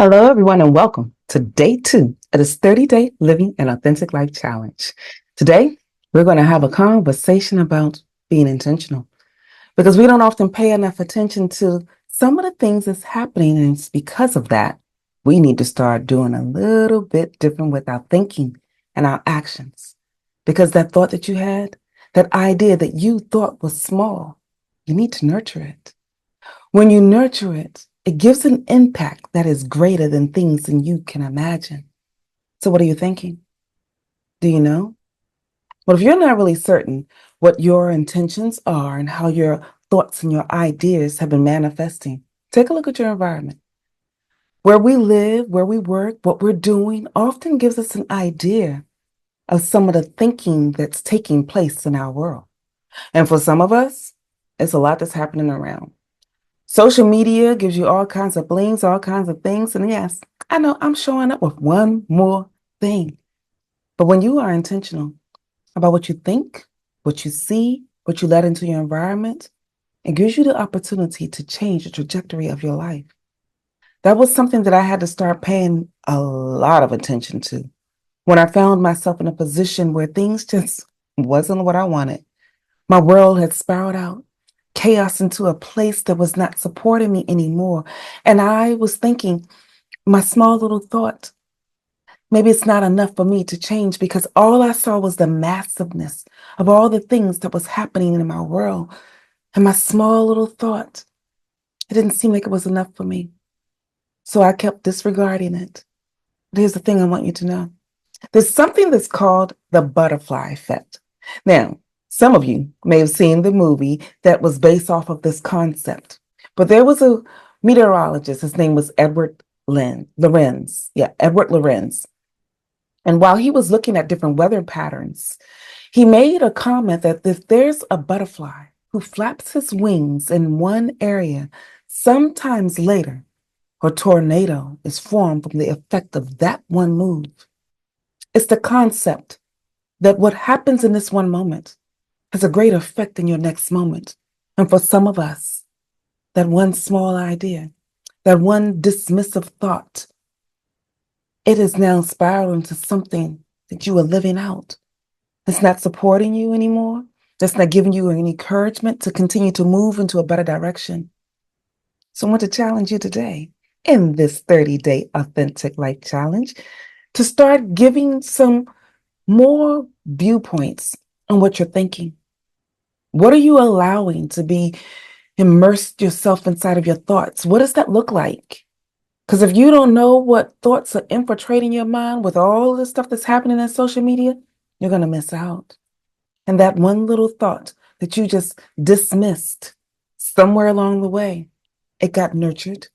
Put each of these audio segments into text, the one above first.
Hello, everyone, and welcome to day 2 of this 30-day Living an Authentic Life Challenge. Today, we're going to have a conversation about being intentional because we don't often pay enough attention to some of the things that's happening, and it's because of that we need to start doing a little bit different with our thinking and our actions. Because that thought that you had, that idea that you thought was small, you need to nurture it. When you nurture it, it gives an impact that is greater than things than you can imagine. So what are you thinking? Do you know? Well, if you're not really certain what your intentions are and how your thoughts and your ideas have been manifesting, take a look at your environment. Where we live, where we work, what we're doing often gives us an idea of some of the thinking that's taking place in our world. And for some of us, it's a lot that's happening around. Social media gives you all kinds of blings, all kinds of things. And yes, I know I'm showing up with one more thing. But when you are intentional about what you think, what you see, what you let into your environment, it gives you the opportunity to change the trajectory of your life. That was something that I had to start paying a lot of attention to when I found myself in a position where things just wasn't what I wanted. My world had spiraled out, chaos into a place that was not supporting me anymore. And I was thinking, my small little thought, maybe it's not enough for me to change because all I saw was the massiveness of all the things that was happening in my world. And my small little thought, it didn't seem like it was enough for me. So I kept disregarding it. But here's the thing I want you to know. There's something that's called the butterfly effect. Now, some of you may have seen the movie that was based off of this concept, but there was a meteorologist. His name was Edward Lorenz. Yeah, Edward Lorenz. And while he was looking at different weather patterns, he made a comment that if there's a butterfly who flaps his wings in one area, sometimes later, a tornado is formed from the effect of that one move. It's the concept that what happens in this one moment has a great effect in your next moment. And for some of us, that one small idea, that one dismissive thought, it is now spiraling into something that you are living out. It's not supporting you anymore. That's not giving you any encouragement to continue to move into a better direction. So I want to challenge you today in this 30-day Authentic Life Challenge to start giving some more viewpoints on what you're thinking. What are you allowing to be immersed yourself inside of your thoughts? What does that look like? Because if you don't know what thoughts are infiltrating your mind with all the stuff that's happening in social media, you're going to miss out. And that one little thought that you just dismissed somewhere along the way, it got nurtured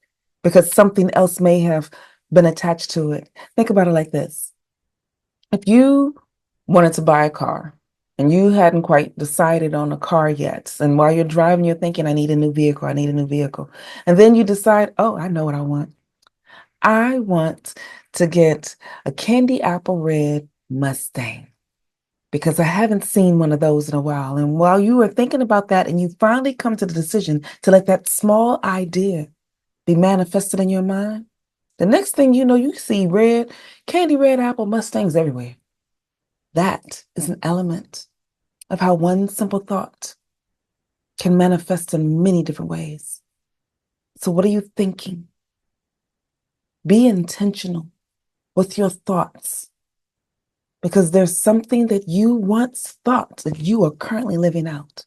because something else may have been attached to it. Think about it like this. If you wanted to buy a car and you hadn't quite decided on a car yet, and while you're driving, you're thinking, I need a new vehicle, I need a new vehicle. And then you decide, oh, I know what I want. I want to get a candy apple red Mustang because I haven't seen one of those in a while. And while you are thinking about that and you finally come to the decision to let that small idea be manifested in your mind, the next thing you know, you see candy red apple Mustangs everywhere. That is an element of how one simple thought can manifest in many different ways. So what are you thinking? Be intentional with your thoughts because there's something that you once thought that you are currently living out.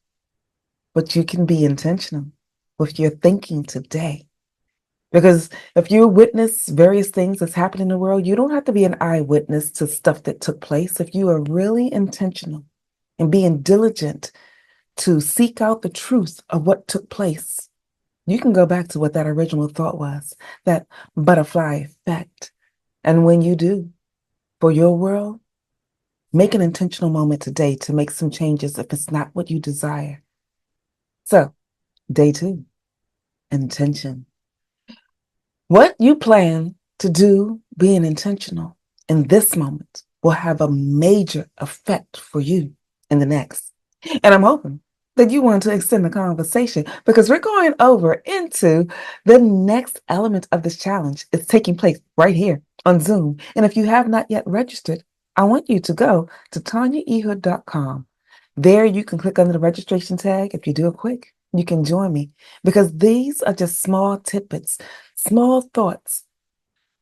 But you can be intentional with your thinking today. Because if you witness various things that's happening in the world, you don't have to be an eyewitness to stuff that took place. If you are really intentional and being diligent to seek out the truth of what took place, you can go back to what that original thought was, that butterfly effect. And when you do, for your world, make an intentional moment today to make some changes if it's not what you desire. So, day 2, intention. What you plan to do being intentional in this moment will have a major effect for you in the next. And I'm hoping that you want to extend the conversation because we're going over into the next element of this challenge. It's taking place right here on Zoom. And if you have not yet registered, I want you to go to tanyaehud.com. There you can click on the registration tag. If you do it quick, you can join me because these are just small tidbits, small thoughts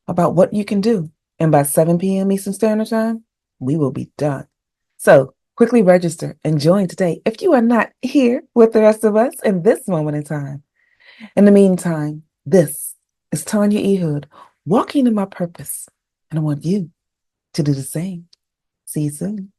about what you can do. And by 7 p.m. Eastern Standard Time, we will be done. So quickly register and join today if you are not here with the rest of us in this moment in time. In the meantime, this is Tanya Ehud walking in my purpose, and I want you to do the same. See you soon.